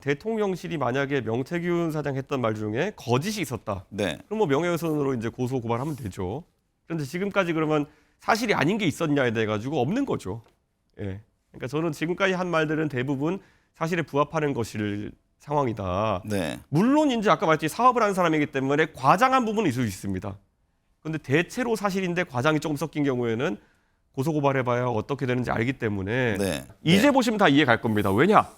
대통령실이 만약에 명태균 사장 했던 말 중에 거짓이 있었다. 네. 그럼 뭐 명예훼손으로 이제 고소 고발하면 되죠. 그런데 지금까지 그러면 사실이 아닌 게 있었냐에 대해 가지고 없는 거죠. 예. 그러니까 저는 지금까지 한 말들은 대부분 사실에 부합하는 것일 상황이다. 네. 물론 이제 아까 말했듯이 사업을 하는 사람이기 때문에 과장한 부분은 있을 수 있습니다. 그런데 대체로 사실인데 과장이 조금 섞인 경우에는 고소 고발해봐야 어떻게 되는지 알기 때문에 네. 이제 네. 보시면 다 이해 갈 겁니다. 왜냐?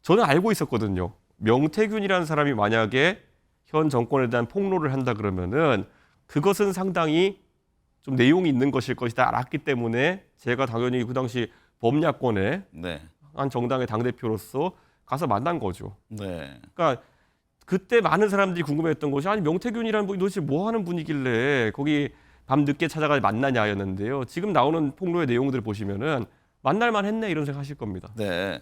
저는 알고 있었거든요. 명태균이라는 사람이 만약에 현 정권에 대한 폭로를 한다 그러면은 그것은 상당히 좀 내용이 있는 것일 것이다 알았기 때문에 제가 당연히 그 당시 범야권의 네. 한 정당의 당대표로서 가서 만난 거죠. 네. 그러니까 그때 많은 사람들이 궁금해했던 것이 아니 명태균이라는 분이 도대체 뭐 하는 분이길래 거기 밤 늦게 찾아가 만나냐였는데요. 지금 나오는 폭로의 내용들을 보시면은 만날만 했네 이런 생각하실 겁니다. 네.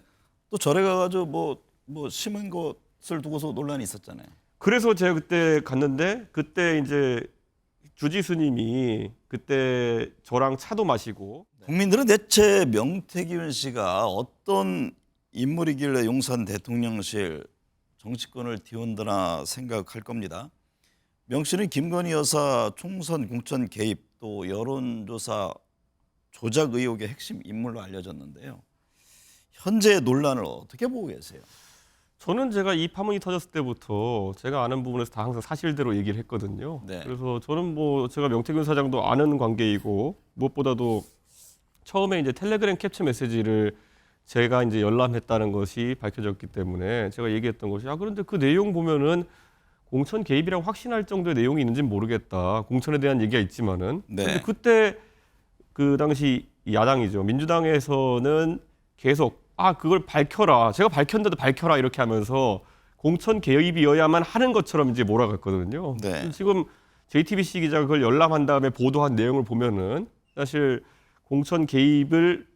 또 절에 가가지고 뭐 심은 것을 두고서 논란이 있었잖아요. 그래서 제가 그때 갔는데 그때 이제 주지 스님이 그때 저랑 차도 마시고 국민들은 대체 명태균 씨가 어떤 인물이길래 용산 대통령실 정치권을 뒤흔드나 생각할 겁니다. 명 씨는 김건희 여사 총선 공천 개입 또 여론조사 조작 의혹의 핵심 인물로 알려졌는데요. 현재 논란을 어떻게 보고 계세요? 저는 제가 이 파문이 터졌을 때부터 제가 아는 부분에서 다 항상 사실대로 얘기를 했거든요. 네. 그래서 저는 뭐 제가 명태균 사장도 아는 관계이고 무엇보다도 처음에 이제 텔레그램 캡처 메시지를 제가 이제 열람했다는 것이 밝혀졌기 때문에 제가 얘기했던 것이 그런데 그 내용 보면은 공천 개입이라고 확신할 정도의 내용이 있는지는 모르겠다. 공천에 대한 얘기가 있지만은 네. 근데 그때 그 당시 야당이죠. 민주당에서는 계속 그걸 밝혀라. 제가 밝혔는데도 밝혀라 이렇게 하면서 공천 개입이어야만 하는 것처럼 이제 몰아갔거든요. 네. 지금 JTBC 기자가 그걸 열람한 다음에 보도한 내용을 보면은 사실 공천 개입을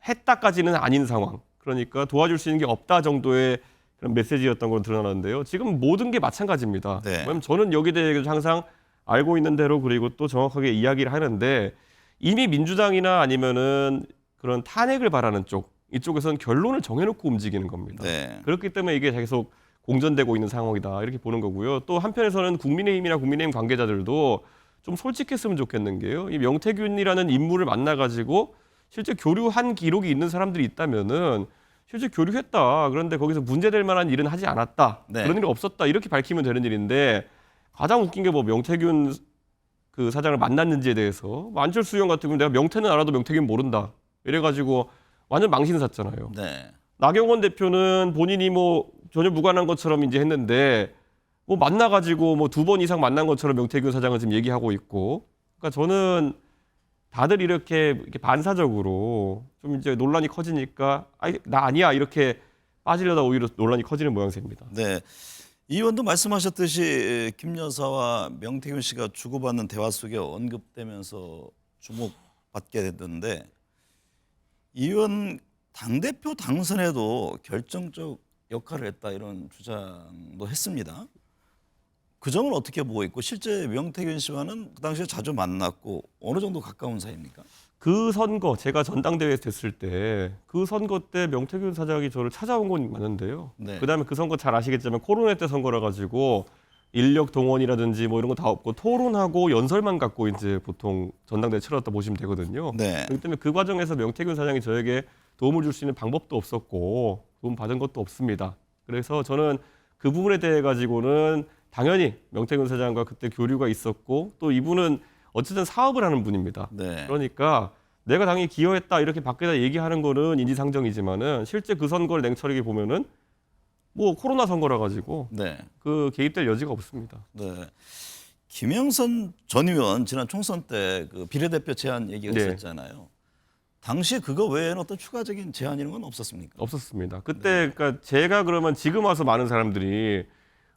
했다까지는 아닌 상황. 그러니까 도와줄 수 있는 게 없다 정도의 그런 메시지였던 걸 드러나는데요. 지금 모든 게 마찬가지입니다. 네. 왜냐하면 저는 여기에 대해서 항상 알고 있는 대로 그리고 또 정확하게 이야기를 하는데 이미 민주당이나 아니면은 그런 탄핵을 바라는 쪽 이쪽에서는 결론을 정해놓고 움직이는 겁니다. 네. 그렇기 때문에 이게 계속 공전되고 있는 상황이다 이렇게 보는 거고요. 또 한편에서는 국민의힘이나 국민의힘 관계자들도 좀 솔직했으면 좋겠는 게요. 이 명태균이라는 인물을 만나가지고 실제 교류한 기록이 있는 사람들이 있다면은 실제 교류했다. 그런데 거기서 문제될 만한 일은 하지 않았다. 네. 그런 일이 없었다. 이렇게 밝히면 되는 일인데 가장 웃긴 게 뭐 명태균 그 사장을 만났는지에 대해서 뭐 안철수 의원 같은 경우 내가 명태는 알아도 명태균 모른다. 이래가지고 완전 망신 샀잖아요. 네. 나경원 대표는 본인이 뭐 전혀 무관한 것처럼 이제 했는데 뭐 만나가지고 뭐 2번 이상 만난 것처럼 명태균 사장은 지금 얘기하고 있고. 그러니까 저는 다들 이렇게 반사적으로 좀 이제 논란이 커지니까 나 아니야 이렇게 빠지려다 오히려 논란이 커지는 모양새입니다. 네. 이 의원도 말씀하셨듯이 김 여사와 명태균 씨가 주고받는 대화 속에 언급되면서 주목받게 됐는데 이 의원 당대표 당선에도 결정적 역할을 했다 이런 주장도 했습니다. 그 점은 어떻게 보고 있고 실제 명태균 씨와는 그 당시에 자주 만났고 어느 정도 가까운 사이입니까? 그 선거 제가 전당대회에 됐을 때 그 선거 때 명태균 사장이 저를 찾아온 건 맞는데요. 네. 그다음에 그 선거 잘 아시겠지만 코로나 때 선거라 가지고 인력 동원이라든지 뭐 이런 거 다 없고 토론하고 연설만 갖고 이제 보통 전당대회 치렀다 보시면 되거든요. 네. 그렇기 때문에 그 과정에서 명태균 사장이 저에게 도움을 줄 수 있는 방법도 없었고 도움 받은 것도 없습니다. 그래서 저는 그 부분에 대해 가지고는 당연히 명태균 사장과 그때 교류가 있었고 또 이분은 어쨌든 사업을 하는 분입니다. 네. 그러니까 내가 당연히 기여했다 이렇게 밖에다 얘기하는 거는 인지상정이지만은 실제 그 선거를 냉철하게 보면은 뭐 코로나 선거라 가지고 네. 그 개입될 여지가 없습니다. 네. 김영선 전 의원 지난 총선 때 그 비례대표 제안 얘기가 네. 있었잖아요. 당시에 그거 외에는 어떤 추가적인 제안 이런 건 없었습니까? 없었습니다. 그때 그러니까 제가 그러면 지금 와서 많은 사람들이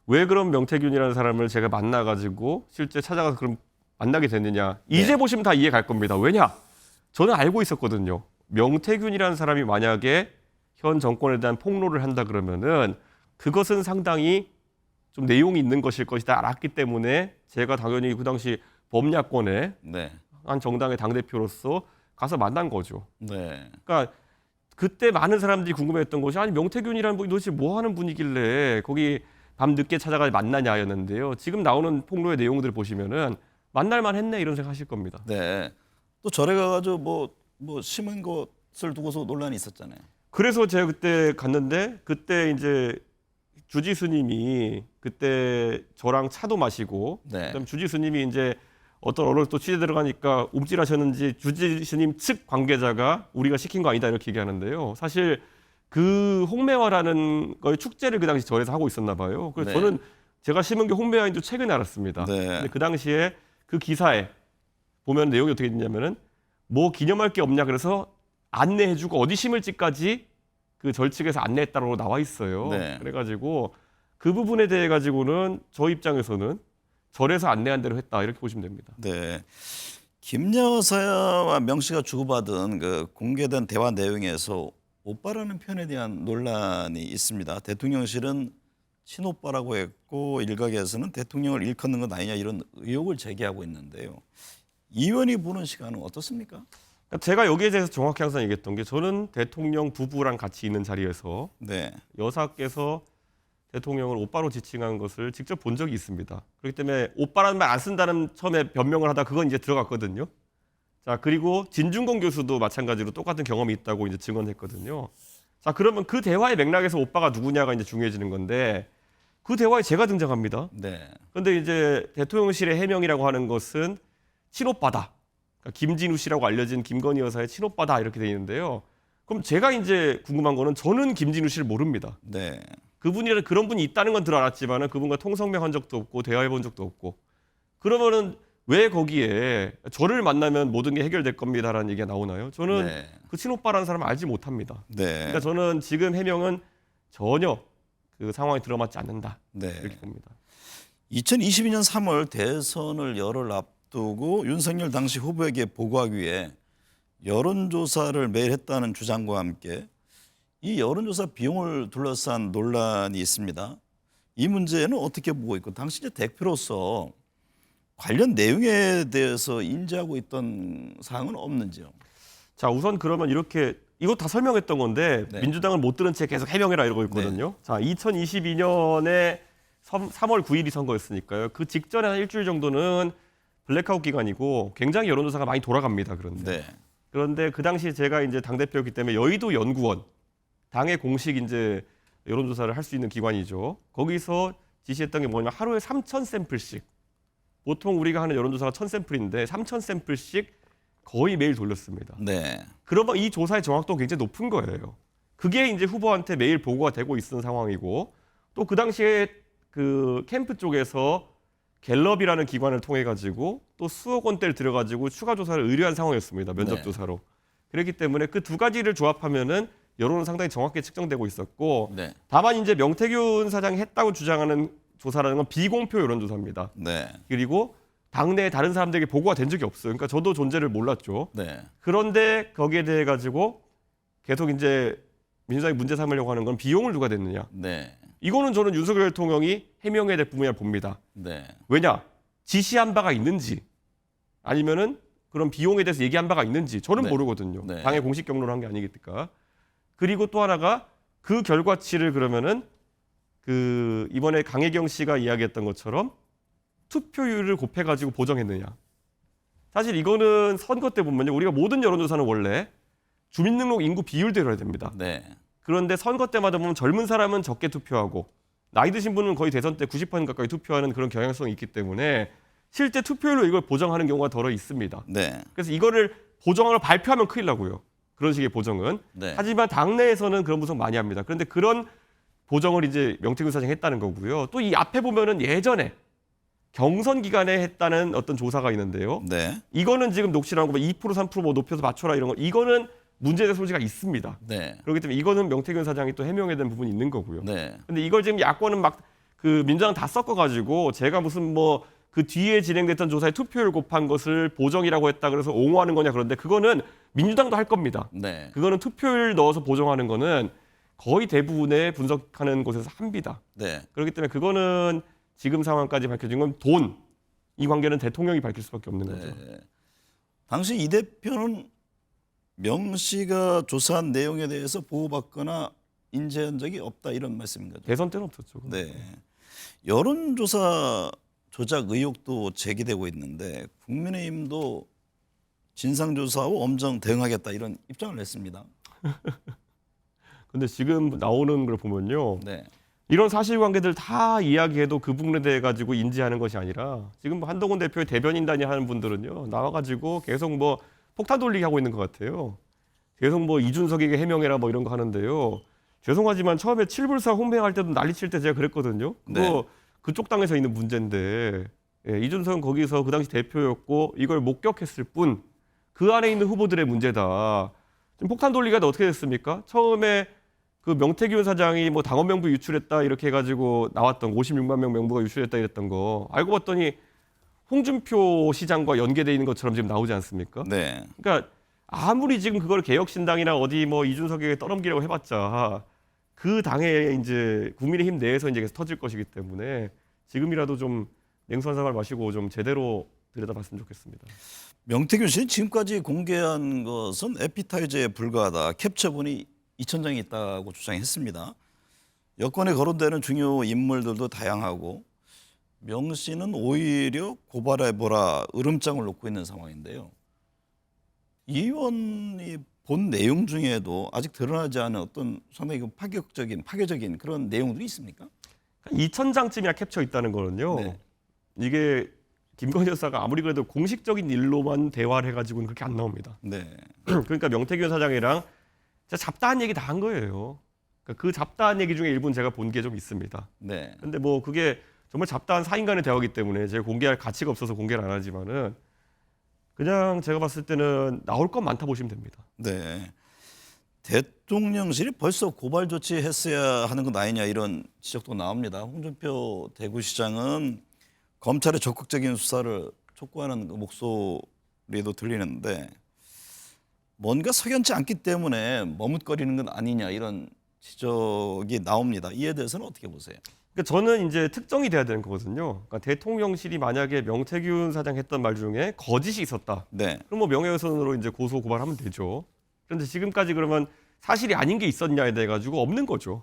왜 그럼 명태균이라는 사람을 제가 만나가지고 실제 찾아가서 그럼 만나게 됐느냐. 이제 네. 보시면 다 이해 갈 겁니다. 왜냐? 저는 알고 있었거든요. 명태균이라는 사람이 만약에 현 정권에 대한 폭로를 한다 그러면은 그것은 상당히 좀 내용이 있는 것일 것이다 알았기 때문에 제가 당연히 그 당시 범야권의 네. 한 정당의 당대표로서 가서 만난 거죠. 네. 그러니까 그때 많은 사람들이 궁금해했던 것이 아니 명태균이라는 분이 도대체 뭐 하는 분이길래 거기 밤 늦게 찾아가 만나냐였는데요. 지금 나오는 폭로의 내용들을 보시면은 만날만 했네 이런 생각하실 겁니다. 네. 또 절에 가가지고 뭐 심은 것을 두고서 논란이 있었잖아요. 그래서 제가 그때 갔는데 그때 이제 주지 스님이 그때 저랑 차도 마시고 네. 그다음 주지 스님이 이제 어떤 언론에 또 취재 들어가니까 움찔하셨는지 주지 스님 측 관계자가 우리가 시킨 거 아니다 이렇게 얘기하는데요. 사실 그 홍매화라는 거의 축제를 그 당시 절에서 하고 있었나 봐요. 그래서 네. 저는 제가 심은 게 홍매화인 줄 최근에 알았습니다. 네. 근데 그 당시에 그 기사에 보면 내용이 어떻게 됐냐면은 뭐 기념할 게 없냐 그래서 안내해주고 어디 심을지까지 그 절 측에서 안내했다고 나와 있어요. 네. 그래가지고 그 부분에 대해 가지고는 저 입장에서는 절에서 안내한 대로 했다 이렇게 보시면 됩니다. 네. 김 여사와 명 씨가 주고받은 그 공개된 대화 내용에서 오빠라는 표현에 대한 논란이 있습니다. 대통령실은 친오빠라고 했고 일각에서는 대통령을 일컫는 건 아니냐 이런 의혹을 제기하고 있는데요. 이 의원이 보는 시간은 어떻습니까? 그러니까 제가 여기에 대해서 정확히 항상 얘기했던 게 저는 대통령 부부랑 같이 있는 자리에서 네. 여사께서 대통령을 오빠로 지칭한 것을 직접 본 적이 있습니다. 그렇기 때문에 오빠라는 말 안 쓴다는 처음에 변명을 하다 그건 이제 들어갔거든요. 자, 그리고 진중권 교수도 마찬가지로 똑같은 경험이 있다고 이제 증언했거든요. 자, 그러면 그 대화의 맥락에서 오빠가 누구냐가 이제 중요해지는 건데 그 대화에 제가 등장합니다. 네. 그런데 이제 대통령실의 해명이라고 하는 것은 친오빠다. 그러니까 김진우 씨라고 알려진 김건희 여사의 친오빠다 이렇게 돼 있는데요. 그럼 제가 이제 궁금한 거는 저는 김진우 씨를 모릅니다. 네. 그분이라 그런 분이 있다는 건 들어 알았지만은 그분과 통성명한 적도 없고 대화해 본 적도 없고 그러면은 왜 거기에 저를 만나면 모든 게 해결될 겁니다라는 얘기가 나오나요? 저는 네. 그 친오빠라는 사람을 알지 못합니다. 네. 그러니까 저는 지금 해명은 전혀 그 상황에 들어맞지 않는다 네. 이렇게 봅니다. 2022년 3월 대선을 열흘 앞두고 윤석열 당시 후보에게 보고하기 위해 여론조사를 매일 했다는 주장과 함께 이 여론조사 비용을 둘러싼 논란이 있습니다. 이 문제는 어떻게 보고 있고 당시 이제 대표로서 관련 내용에 대해서 인지하고 있던 사항은 없는지요? 자, 우선 그러면 이렇게 이거 다 설명했던 건데 네. 민주당은 못 들은 채 계속 해명해라 이러고 있거든요. 자, 2022년에 3월 9일이 선거였으니까요. 그 직전에 한 일주일 정도는 블랙아웃 기간이고 굉장히 여론조사가 많이 돌아갑니다. 그런데 그 당시 제가 이제 당대표였기 때문에 여의도 연구원 당의 공식 이제 여론조사를 할 수 있는 기관이죠. 거기서 지시했던 게 뭐냐면 하루에 3,000샘플씩 보통 우리가 하는 여론조사가 1,000샘플인데 3,000샘플씩 거의 매일 돌렸습니다. 네. 그러면 이 조사의 정확도가 굉장히 높은 거예요. 그게 이제 후보한테 매일 보고가 되고 있는 상황이고 또 그 당시에 그 캠프 쪽에서 갤럽이라는 기관을 통해 가지고 또 수억 원대를 들여가지고 추가 조사를 의뢰한 상황이었습니다. 면접 네. 조사로. 그렇기 때문에 그 두 가지를 조합하면은 여론은 상당히 정확하게 측정되고 있었고 네. 다만 이제 명태균 사장이 했다고 주장하는 조사라는 건 비공표 여론조사입니다. 네. 그리고 당내 다른 사람들에게 보고가 된 적이 없어요. 그러니까 저도 존재를 몰랐죠. 네. 그런데 거기에 대해 가지고 계속 이제 민주당이 문제 삼으려고 하는 건 비용을 누가 냈느냐. 네. 이거는 저는 윤석열 대통령이 해명해야 될 부분이라 봅니다. 네. 왜냐? 지시한 바가 있는지 아니면은 그런 비용에 대해서 얘기한 바가 있는지 저는 네. 모르거든요. 네. 당의 공식 경로를 한 게 아니겠니까. 그리고 또 하나가 그 결과치를 그러면은 그 이번에 강혜경 씨가 이야기했던 것처럼 투표율을 곱해가지고 보정했느냐. 사실 이거는 선거 때 보면요. 우리가 모든 여론조사는 원래 주민등록 인구 비율대로 해야 됩니다. 네. 그런데 선거 때마다 보면 젊은 사람은 적게 투표하고 나이 드신 분은 거의 대선 때 90% 가까이 투표하는 그런 경향성이 있기 때문에 실제 투표율로 이걸 보정하는 경우가 덜어 있습니다. 네. 그래서 이거를 보정을 발표하면 큰일 나고요. 그런 식의 보정은. 네. 하지만 당내에서는 그런 분석 많이 합니다. 그런데 그런 보정을 이제 명태균 사장이 했다는 거고요. 또 이 앞에 보면은 예전에 경선 기간에 했다는 어떤 조사가 있는데요. 네. 이거는 지금 녹취라고 2% 3% 뭐 높여서 맞춰라 이런 거 이거는 문제될 소지가 있습니다. 네. 그렇기 때문에 이거는 명태균 사장이 또 해명해야 되는 부분이 있는 거고요. 네. 근데 이걸 지금 야권은 막 그 민주당 다 섞어가지고 제가 무슨 뭐 그 뒤에 진행됐던 조사에 투표율 곱한 것을 보정이라고 했다 그래서 옹호하는 거냐 그런데 그거는 민주당도 할 겁니다. 네. 그거는 투표율 넣어서 보정하는 거는 거의 대부분의 분석하는 곳에서 합니다. 네. 그렇기 때문에 그거는 지금 상황까지 밝혀진 건 돈. 이 관계는 대통령이 밝힐 수밖에 없는 거죠. 네. 당시 이 대표는 명 씨가 조사한 내용에 대해서 보호받거나 인지한 적이 없다 이런 말씀인 거죠. 대선 때는 없었죠. 네. 여론조사 조작 의혹도 제기되고 있는데 국민의힘도 진상조사하고 엄정 대응하겠다 이런 입장을 냈습니다. 근데 지금 나오는 걸 보면요. 네. 이런 사실관계들 다 이야기해도 그 부분에 대해 가지고 인지하는 것이 아니라 지금 한동훈 대표의 대변인단이 하는 분들은요. 나와가지고 계속 뭐 폭탄 돌리기 하고 있는 것 같아요. 계속 뭐 이준석에게 해명해라 뭐 이런 거 하는데요. 죄송하지만 처음에 7불사 혼배할 때도 난리칠 때 제가 그랬거든요. 그거 네. 그쪽 당에서 있는 문제인데 예, 이준석은 거기서 그 당시 대표였고 이걸 목격했을 뿐 그 안에 있는 후보들의 문제다. 지금 폭탄 돌리기가 어떻게 됐습니까? 처음에 그 명태균 사장이 뭐 당원 명부 유출했다 이렇게 해가지고 나왔던 56만 명 명부가 유출했다 이랬던 거 알고 봤더니 홍준표 시장과 연계돼 있는 것처럼 지금 나오지 않습니까? 네. 그러니까 아무리 지금 그걸 개혁신당이나 어디 뭐 이준석에게 떠넘기려고 해봤자 그 당에 이제 국민의힘 내에서 이제 계속 터질 것이기 때문에 지금이라도 좀 냉수 한 사발 마시고 좀 제대로 들여다봤으면 좋겠습니다. 명태균 씨는 지금까지 공개한 것은 에피타이저에 불과하다. 캡처본이 2,000장이 있다고 주장했습니다. 여권에 거론되는 중요 인물들도 다양하고 명 씨는 오히려 고발해보라 으름장을 놓고 있는 상황인데요. 이 의원이 본 내용 중에도 아직 드러나지 않은 어떤 상당히 파괴적인 그런 내용들이 있습니까? 2,000장쯤이나 캡처 있다는 거는요. 네. 이게 김건희 여사가 아무리 그래도 공식적인 일로만 대화를 해가지고는 그렇게 안 나옵니다. 네. 그러니까 명태균 사장이랑 진짜 잡다한 얘기 다 한 거예요. 그러니까 그 잡다한 얘기 중에 일부는 제가 본 게 좀 있습니다. 네. 근데 뭐 그게 정말 잡다한 사인 간의 대화이기 때문에 제가 공개할 가치가 없어서 공개를 안 하지만은 그냥 제가 봤을 때는 나올 건 많다 보시면 됩니다. 네. 대통령실이 벌써 고발 조치했어야 하는 건 아니냐 이런 지적도 나옵니다. 홍준표 대구시장은 검찰의 적극적인 수사를 촉구하는 그 목소리도 들리는데 뭔가 석연치 않기 때문에 머뭇거리는 건 아니냐 이런 지적이 나옵니다. 이에 대해서는 어떻게 보세요? 그러니까 저는 이제 특정이 돼야 되는 거거든요. 그러니까 대통령실이 만약에 명태균 사장 했던 말 중에 거짓이 있었다. 네. 그럼 뭐 명예훼손으로 이제 고소 고발하면 되죠. 그런데 지금까지 그러면 사실이 아닌 게 있었냐에 대해 가지고 없는 거죠.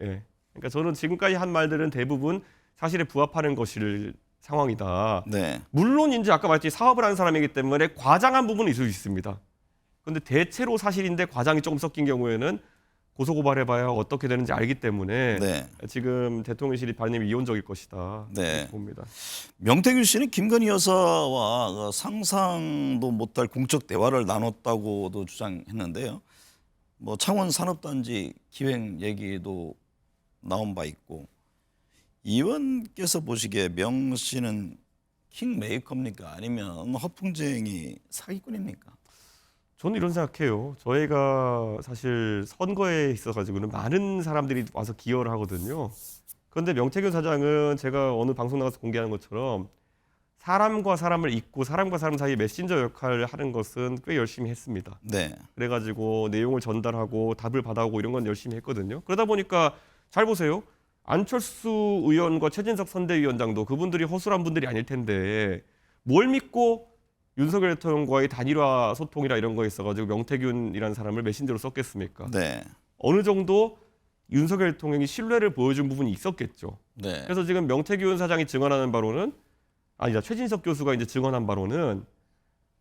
예. 그러니까 저는 지금까지 한 말들은 대부분 사실에 부합하는 것일 상황이다. 네. 물론 이제 아까 말했듯이 사업을 하는 사람이기 때문에 과장한 부분은 있을 수 있습니다. 그런데 대체로 사실인데 과장이 조금 섞인 경우에는 고소 고발해봐야 어떻게 되는지 알기 때문에 네. 지금 대통령실이 반응이 이원적일 것이다. 네. 그렇게 봅니다. 명태균 씨는 김건희 여사와 상상도 못할 공적 대화를 나눴다고도 주장했는데요. 뭐 창원 산업단지 기획 얘기도 나온 바 있고 이 의원께서 보시기에 명 씨는 킹메이커입니까? 아니면 허풍쟁이 사기꾼입니까? 저는 이런 생각해요. 저희가 사실 선거에 있어가지고는 많은 사람들이 와서 기여를 하거든요. 그런데 명태균 사장은 제가 어느 방송 나가서 공개하는 것처럼 사람과 사람을 잇고 사람과 사람 사이 메신저 역할을 하는 것은 꽤 열심히 했습니다. 네. 그래가지고 내용을 전달하고 답을 받아오고 이런 건 열심히 했거든요. 그러다 보니까 잘 보세요. 안철수 의원과 최진석 선대위원장도 그분들이 허술한 분들이 아닐 텐데 뭘 믿고 윤석열 대통령과의 단일화 소통이라 이런 거에 있어가지고 명태균이라는 사람을 메신저로 썼겠습니까? 네. 어느 정도 윤석열 대통령이 신뢰를 보여준 부분이 있었겠죠. 네. 그래서 지금 명태균 사장이 증언하는 바로는 아니다 최진석 교수가 이제 증언한 바로는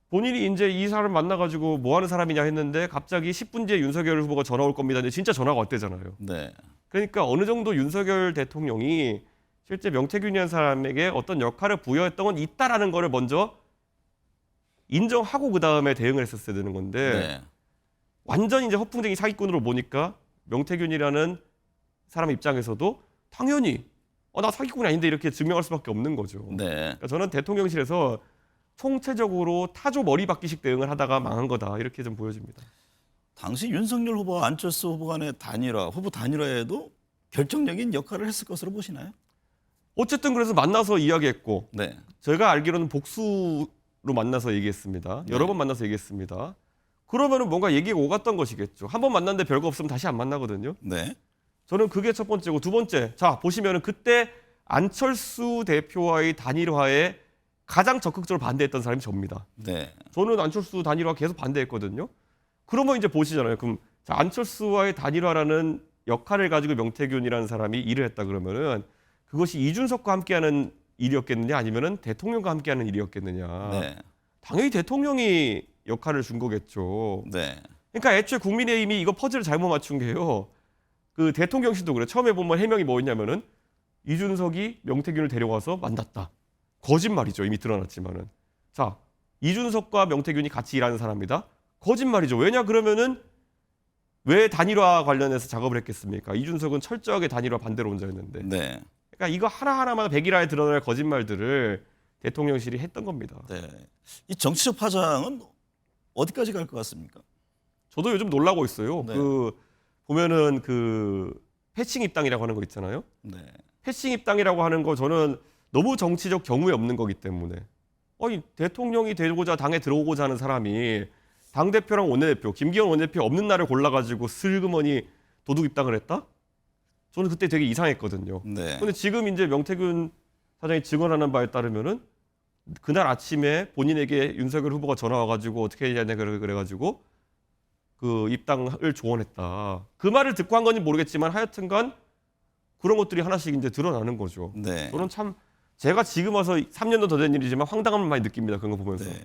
본인이 이제 이 사람을 만나가지고 뭐 하는 사람이냐 했는데 갑자기 10분 뒤에 윤석열 후보가 전화 올 겁니다. 근데 진짜 전화가 왔대잖아요. 네. 그러니까 어느 정도 윤석열 대통령이 실제 명태균이라는 사람에게 어떤 역할을 부여했던 건 있다라는 거를 먼저 인정하고 그 다음에 대응을 했었어야 되는 건데 네. 완전 이제 허풍쟁이 사기꾼으로 보니까 명태균이라는 사람 입장에서도 당연히 나 사기꾼이 아닌데 이렇게 증명할 수밖에 없는 거죠. 네. 그러니까 저는 대통령실에서 총체적으로 타조 머리박기식 대응을 하다가 망한 거다 이렇게 좀 보여집니다. 당시 윤석열 후보와 안철수 후보 간의 후보 단일화에도 결정적인 역할을 했을 것으로 보시나요? 어쨌든 그래서 만나서 이야기했고 네. 제가 알기로는 복수로 만나서 얘기했습니다. 네. 여러 번 만나서 얘기했습니다. 그러면은 뭔가 얘기가 오갔던 것이겠죠. 한 번 만났는데 별거 없으면 다시 안 만나거든요. 네. 저는 그게 첫 번째고 두 번째. 자, 보시면은 그때 안철수 대표와의 단일화에 가장 적극적으로 반대했던 사람이 접니다. 네. 저는 안철수 단일화 계속 반대했거든요. 그러면 이제 보시잖아요. 그럼 자, 안철수와의 단일화라는 역할을 가지고 명태균이라는 사람이 일을 했다 그러면은 그것이 이준석과 함께하는 일이었겠느냐 아니면은 대통령과 함께하는 일이었겠느냐. 네. 당연히 대통령이 역할을 준 거겠죠. 네. 그러니까 애초에 국민의힘이 이거 퍼즐을 잘못 맞춘 게요. 그 대통령실도 그래. 처음에 보면 해명이 뭐였냐면은 이준석이 명태균을 데려가서 만났다. 거짓말이죠. 이미 드러났지만은. 자, 이준석과 명태균이 같이 일하는 사람이다. 거짓말이죠. 왜냐 그러면은 왜 단일화 관련해서 작업을 했겠습니까? 이준석은 철저하게 단일화 반대로 혼자였는데. 네. 그러니까 이거 하나하나마다 백일화에 드러날 거짓말들을 대통령실이 했던 겁니다. 네. 이 정치적 파장은 어디까지 갈 것 같습니까? 저도 요즘 놀라고 있어요. 네. 그 보면은 그 패싱 입당이라고 하는 거 있잖아요. 네. 패싱 입당이라고 하는 거 저는 너무 정치적 경우에 없는 거기 때문에 아니 대통령이 되고자 당에 들어오고자 하는 사람이 당대표랑 원내대표 김기현 원내대표 없는 날을 골라가지고 슬그머니 도둑 입당을 했다? 저는 그때 되게 이상했거든요. 네. 근데 지금 이제 명태균 사장이 증언하는 바에 따르면은 그날 아침에 본인에게 윤석열 후보가 전화 와가지고 어떻게 해야 되냐 그래가지고 그 입당을 조언했다. 그 말을 듣고 한 건지 모르겠지만 하여튼간 그런 것들이 하나씩 이제 드러나는 거죠. 네. 저는 참 제가 지금 와서 3년도 더 된 일이지만 황당함을 많이 느낍니다. 그런 거 보면서. 네.